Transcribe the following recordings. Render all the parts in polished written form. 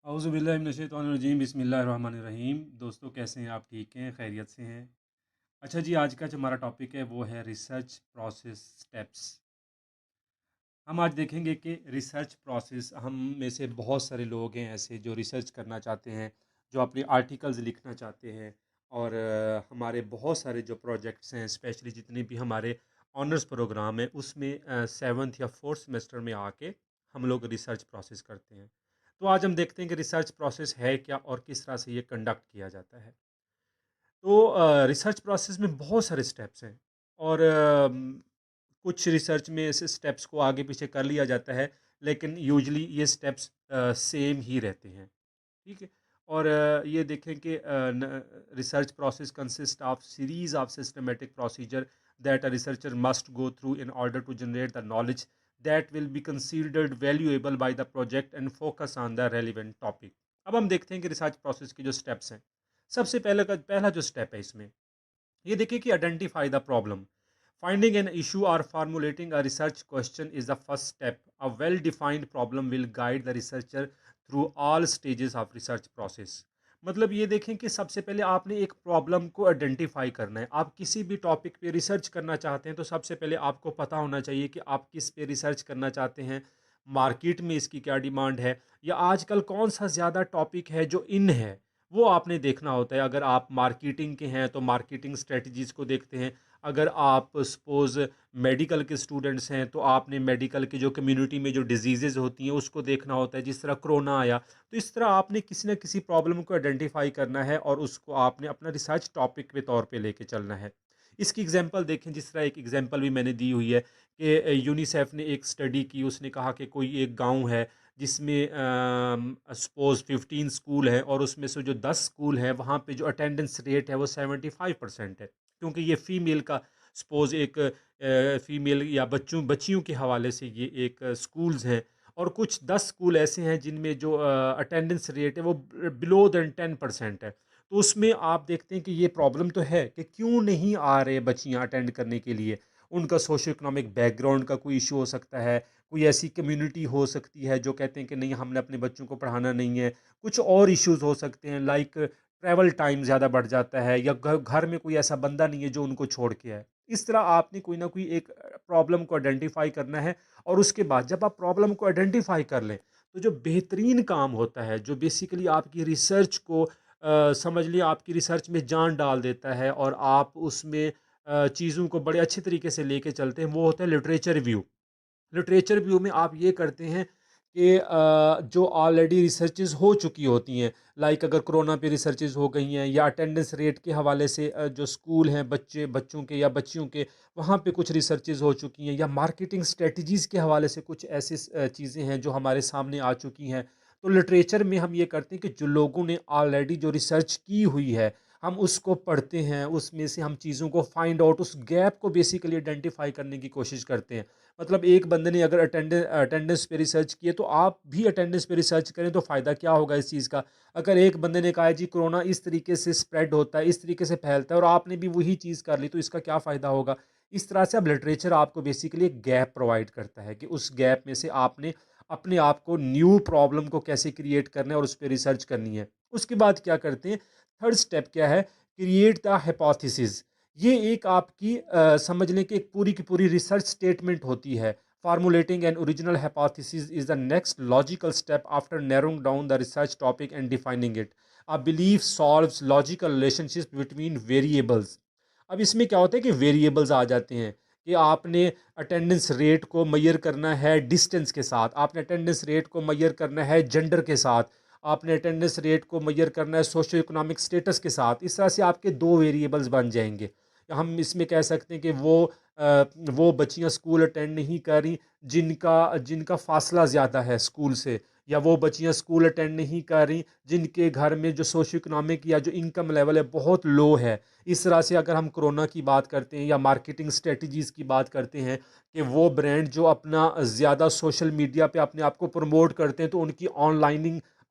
औज़ुबिल्लाहिमिनश्शैतानिर्रजीम बिस्मिल्लाहिर्रहमानिर्रहीम। दोस्तों, कैसे हैं आप? ठीक हैं, खैरियत से हैं? अच्छा जी, आज का जो हमारा टॉपिक है वो है रिसर्च प्रोसेस स्टेप्स। हम आज देखेंगे कि रिसर्च प्रोसेस, हम में से बहुत सारे लोग हैं ऐसे जो रिसर्च करना चाहते हैं, जो अपने आर्टिकल्स लिखना चाहते हैं। और हमारे बहुत सारे जो प्रोजेक्ट्स हैं, स्पेशली जितने भी हमारे ऑनर्स प्रोग्राम है उसमें सेवन्थ या फोर्थ सेमेस्टर में आके हम लोग रिसर्च प्रोसेस करते हैं। तो आज हम देखते हैं कि रिसर्च प्रोसेस है क्या और किस तरह से ये कंडक्ट किया जाता है। तो रिसर्च प्रोसेस में बहुत सारे स्टेप्स हैं। और कुछ रिसर्च में ऐसे स्टेप्स को आगे पीछे कर लिया जाता है, लेकिन यूजुअली ये स्टेप्स सेम ही रहते हैं। ठीक है। और ये देखें कि research process consist of series of systematic procedure that a researcher must go through in order to generate the knowledge that will be considered valuable by the project and focus on the relevant topic. अब हम देखते हैं कि research process के जो steps हैं। सबसे पहला जो स्टेप है इसमें, ये देखिए कि identify the problem. Finding an issue और formulating a research question is the first step. A well defined problem will guide the researcher through all stages of research process. मतलब ये देखें कि सबसे पहले आपने एक प्रॉब्लम को आइडेंटिफाई करना है। आप किसी भी टॉपिक पे रिसर्च करना चाहते हैं तो सबसे पहले आपको पता होना चाहिए कि आप किस पे रिसर्च करना चाहते हैं, मार्केट में इसकी क्या डिमांड है, या आजकल कौन सा ज़्यादा टॉपिक है जो इन है, वो आपने देखना होता है। अगर आप मार्केटिंग के हैं तो मार्केटिंग स्ट्रेटजीज़ को देखते हैं। अगर आप सपोज़ मेडिकल के स्टूडेंट्स हैं तो आपने मेडिकल की जो कम्युनिटी में जो डिजीज़ेज़ होती हैं उसको देखना होता है। जिस तरह कोरोना आया, तो इस तरह आपने किसी न किसी प्रॉब्लम को आइडेंटिफाई करना है और उसको आपने अपना रिसर्च टॉपिक के तौर पे लेके चलना है। इसकी एग्जांपल देखें, जिस तरह एक एग्जांपल भी मैंने दी हुई है कि यूनिसेफ ने एक स्टडी की। उसने कहा कि कोई एक गांव है जिसमें सपोज 15 स्कूल हैं और उसमें से जो 10 स्कूल हैं वहाँ पे जो अटेंडेंस रेट है वो 75% है। क्योंकि ये फीमेल का सपोज एक फीमेल या बच्चों बच्चियों के हवाले से ये एक स्कूल्स हैं। और कुछ 10 स्कूल ऐसे हैं जिनमें जो अटेंडेंस रेट है वो बिलो देन 10% है। तो उसमें आप देखते हैं कि ये प्रॉब्लम तो है कि क्यों नहीं आ रहे बच्चियाँ अटेंड करने के लिए। उनका सोशो इकोनॉमिक बैकग्राउंड का कोई इशू हो सकता है, कोई ऐसी कम्युनिटी हो सकती है जो कहते हैं कि नहीं, हमने अपने बच्चों को पढ़ाना नहीं है। कुछ और इश्यूज हो सकते हैं, लाइक ट्रैवल टाइम ज़्यादा बढ़ जाता है, या घर में कोई ऐसा बंदा नहीं है जो उनको छोड़ के आए। इस तरह आपने कोई ना कोई एक प्रॉब्लम को आइडेंटिफाई करना है। और उसके बाद जब आप प्रॉब्लम को आइडेंटिफाई कर लें तो जो बेहतरीन काम होता है, जो बेसिकली आपकी रिसर्च को समझ लिया, आपकी रिसर्च में जान डाल देता है और आप उसमें चीज़ों को बड़े अच्छे तरीके से लेके चलते हैं, वो होता है लिटरेचर रिव्यू। लिटरेचर व्यू में आप ये करते हैं कि जो ऑलरेडी रिसर्चेज हो चुकी होती हैं, लाइक अगर कोरोना पे रिसर्चेज हो गई हैं या अटेंडेंस रेट के हवाले से जो स्कूल हैं बच्चों के या बच्चियों के, वहाँ पे कुछ रिसर्चेज हो चुकी हैं, या मार्केटिंग स्ट्रेटजीज़ के हवाले से कुछ ऐसी चीज़ें हैं जो हमारे सामने आ चुकी हैं। तो लिटरेचर में हम ये करते हैं कि जो लोगों ने ऑलरेडी जो रिसर्च की हुई है, हम उसको पढ़ते हैं, उसमें से हम चीज़ों को फाइंड आउट, उस गैप को बेसिकली आइडेंटिफाई करने की कोशिश करते हैं। मतलब एक बंदे ने अगर अटेंडेंस पे रिसर्च की है तो आप भी अटेंडेंस पे रिसर्च करें तो फ़ायदा क्या होगा इस चीज़ का। अगर एक बंदे ने कहा है जी कोरोना इस तरीके से स्प्रेड होता है, इस तरीके से फैलता है, और आपने भी वही चीज़ कर ली, तो इसका क्या फ़ायदा होगा। इस तरह से अब लिटरेचर आपको बेसिकली एक गैप प्रोवाइड करता है कि उस गैप में से आपने अपने आप को न्यू प्रॉब्लम को कैसे क्रिएट करना है और उस पर रिसर्च करनी है। उसके बाद क्या करते हैं, थर्ड स्टेप क्या है, क्रिएट द हाइपोथेसिस। ये एक आपकी समझ लें कि एक पूरी की पूरी रिसर्च स्टेटमेंट होती है। Formulating an original hypothesis is the next logical step after narrowing down the research topic and defining it. A belief solves logical relationship between variables. अब इसमें क्या होता है कि वेरिएबल्स आ जाते हैं कि आपने अटेंडेंस रेट को मैयर करना है डिस्टेंस के साथ, आपने अटेंडेंस रेट को मैयर करना है जेंडर के साथ, आपने अटेंडेंस रेट को मैयर करना है सोशो इकोनॉमिक स्टेटस के साथ। इस तरह से आपके दो वेरिएबल्स बन जाएंगे। हम इसमें कह सकते हैं कि वो बच्चियां स्कूल अटेंड नहीं कर रही जिनका जिनका फासला ज़्यादा है स्कूल से, या वो बच्चियां स्कूल अटेंड नहीं कर रही जिनके घर में जो सोशो इकोनॉमिक या जो इनकम लेवल है बहुत लो है। इस तरह से अगर हम कोरोना की बात करते हैं या मार्केटिंग स्ट्रेटजीज़ की बात करते हैं कि वो ब्रांड जो अपना ज़्यादा सोशल मीडिया पे अपने आप को प्रमोट करते हैं तो उनकी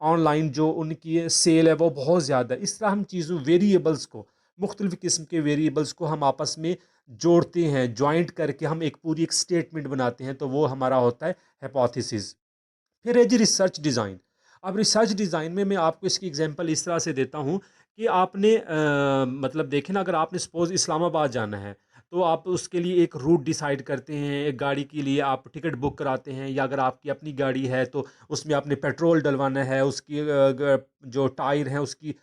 ऑनलाइन जो उनकी सेल है वो बहुत ज़्यादा है। इस तरह हम चीज़ों वेरिएबल्स को, मुख्तलिफ़ किस्म के वेरिएबल्स को हम आपस में जोड़ते हैं, जॉइंट करके हम एक पूरी एक स्टेटमेंट बनाते हैं, तो वो हमारा होता है हाइपोथेसिस। फिर है जी रिसर्च डिज़ाइन। अब रिसर्च डिज़ाइन में मैं आपको इसकी एग्जांपल इस तरह से देता हूँ कि आपने मतलब देखें ना, अगर आपने सपोज़ इस्लामाबाद जाना है, तो आप उसके लिए एक रूट डिसाइड करते हैं, एक गाड़ी के लिए आप टिकट बुक कराते हैं, या अगर आपकी अपनी गाड़ी है तो उसमें आपने पेट्रोल डलवाना है, उसकी जो टायर हैं उसकी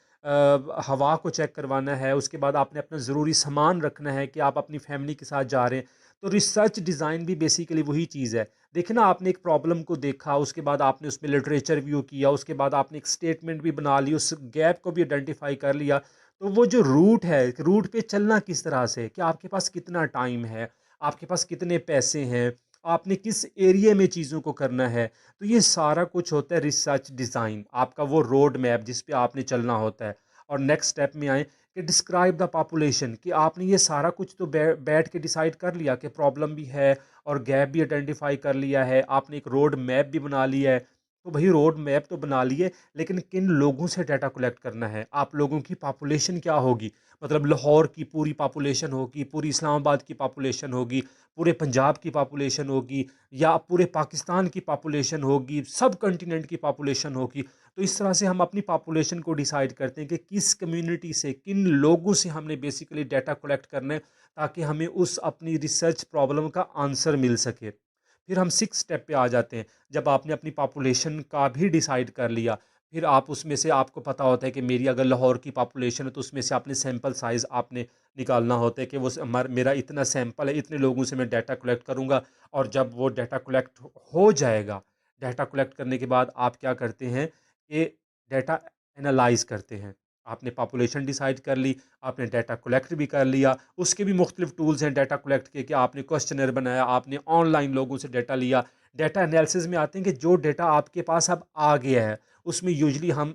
हवा को चेक करवाना है, उसके बाद आपने अपना ज़रूरी सामान रखना है कि आप अपनी फैमिली के साथ जा रहे हैं। तो रिसर्च डिज़ाइन भी बेसिकली वही चीज़ है। देखिए ना, आपने एक प्रॉब्लम को देखा, उसके बाद आपने उसमें लिटरेचर व्यू किया, उसके बाद आपने एक स्टेटमेंट भी बना ली, उस गैप को भी आइडेंटिफाई कर लिया। तो वो जो रूट है, रूट पे चलना किस तरह से, कि आपके पास कितना टाइम है, आपके पास कितने पैसे हैं, आपने किस एरिया में चीज़ों को करना है। तो ये सारा कुछ होता है रिसर्च डिज़ाइन, आपका वो रोड मैप जिस पे आपने चलना होता है। और नेक्स्ट स्टेप में आए कि डिस्क्राइब द पॉपुलेशन, कि आपने ये सारा कुछ तो बैठ के डिसाइड कर लिया कि प्रॉब्लम भी है और गैप भी आइडेंटिफाई कर लिया है, आपने एक रोड मैप भी बना लिया है। तो भाई रोड मैप तो बना लिए, लेकिन किन लोगों से डाटा कलेक्ट करना है, आप लोगों की पॉपुलेशन क्या होगी, मतलब लाहौर की पूरी पॉपुलेशन होगी, पूरी इस्लामाबाद की पॉपुलेशन होगी, पूरे पंजाब की पॉपुलेशन होगी, या पूरे पाकिस्तान की पॉपुलेशन होगी, सब कंटिनेंट की पॉपुलेशन होगी। तो इस तरह से हम अपनी पॉपुलेशन को डिसाइड करते हैं कि किस कम्युनिटी से, किन लोगों से हमने बेसिकली डाटा कलेक्ट करना है, ताकि हमें उस अपनी रिसर्च प्रॉब्लम का आंसर मिल सके। फिर हम सिक्स स्टेप पे आ जाते हैं। जब आपने अपनी पॉपुलेशन का भी डिसाइड कर लिया, फिर आप उसमें से, आपको पता होता है कि मेरी अगर लाहौर की पॉपुलेशन है तो उसमें से आपने सैंपल साइज़ आपने निकालना होता है कि वो मेरा इतना सैंपल है, इतने लोगों से मैं डाटा कलेक्ट करूँगा। और जब वो डाटा कलेक्ट हो जाएगा, डाटा कलेक्ट करने के बाद आप क्या करते हैं कि डाटा एनालाइज करते हैं। आपने पॉपुलेशन डिसाइड कर ली, आपने डाटा कलेक्ट भी कर लिया, उसके भी मुख्तलिफ टूल्स हैं डाटा कलेक्ट के, कि आपने क्वेश्चनर बनाया, आपने ऑनलाइन लोगों से डाटा लिया। डाटा एनालिसिस में आते हैं कि जो डाटा आपके पास अब आ गया है, उसमें यूजली हम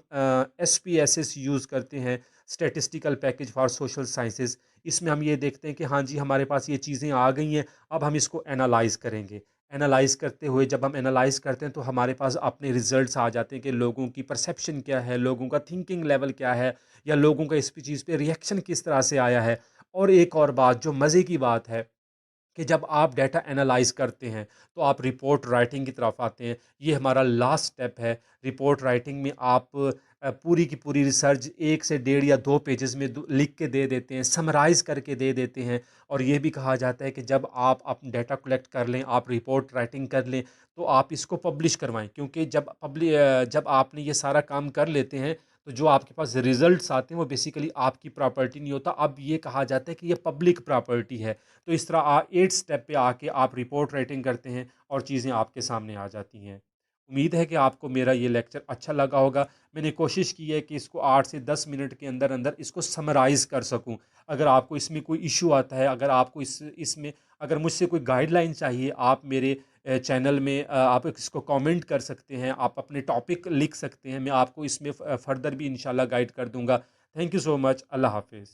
SPSS यूज़ करते हैं, statistical package for social sciences. इसमें हम ये देखते हैं कि हाँ जी, हमारे पास ये चीज़ें आ गई हैं, अब हम इसको एनालाइज करेंगे। एनालाइज करते हुए जब हम एनालाइज करते हैं तो हमारे पास अपने रिजल्ट्स आ जाते हैं कि लोगों की परसेप्शन क्या है, लोगों का थिंकिंग लेवल क्या है, या लोगों का इस चीज़ पे रिएक्शन किस तरह से आया है। और एक और बात जो मज़े की बात है, कि जब आप डाटा एनालाइज करते हैं तो आप रिपोर्ट राइटिंग की तरफ आते हैं। ये हमारा लास्ट स्टेप है। रिपोर्ट राइटिंग में आप पूरी की पूरी रिसर्च 1 से 1.5 या 2 पेजेस में लिख के दे देते हैं, समराइज़ करके दे देते हैं। और ये भी कहा जाता है कि जब आप डाटा कलेक्ट कर लें, आप रिपोर्ट राइटिंग कर लें, तो आप इसको पब्लिश करवाएं, क्योंकि जब आपने ये सारा काम कर लेते हैं, तो जो आपके पास रिजल्ट्स आते हैं वो बेसिकली आपकी प्रॉपर्टी नहीं होता, अब ये कहा जाता है कि ये पब्लिक प्रॉपर्टी है। तो इस तरह 8 स्टेप पे आके आप रिपोर्ट राइटिंग करते हैं और चीज़ें आपके सामने आ जाती हैं। उम्मीद है कि आपको मेरा ये लेक्चर अच्छा लगा होगा। मैंने कोशिश की है कि इसको 8 से 10 मिनट के अंदर अंदर इसको समराइज़ कर सकूं। अगर आपको इसमें कोई इशू आता है, अगर आपको इसमें अगर मुझसे कोई गाइडलाइन चाहिए, आप मेरे चैनल में आप इसको कमेंट कर सकते हैं, आप अपने टॉपिक लिख सकते हैं, मैं आपको इसमें फर्दर भी इंशाल्लाह गाइड कर दूंगा। Thank you so much. अल्लाह हाफिज़।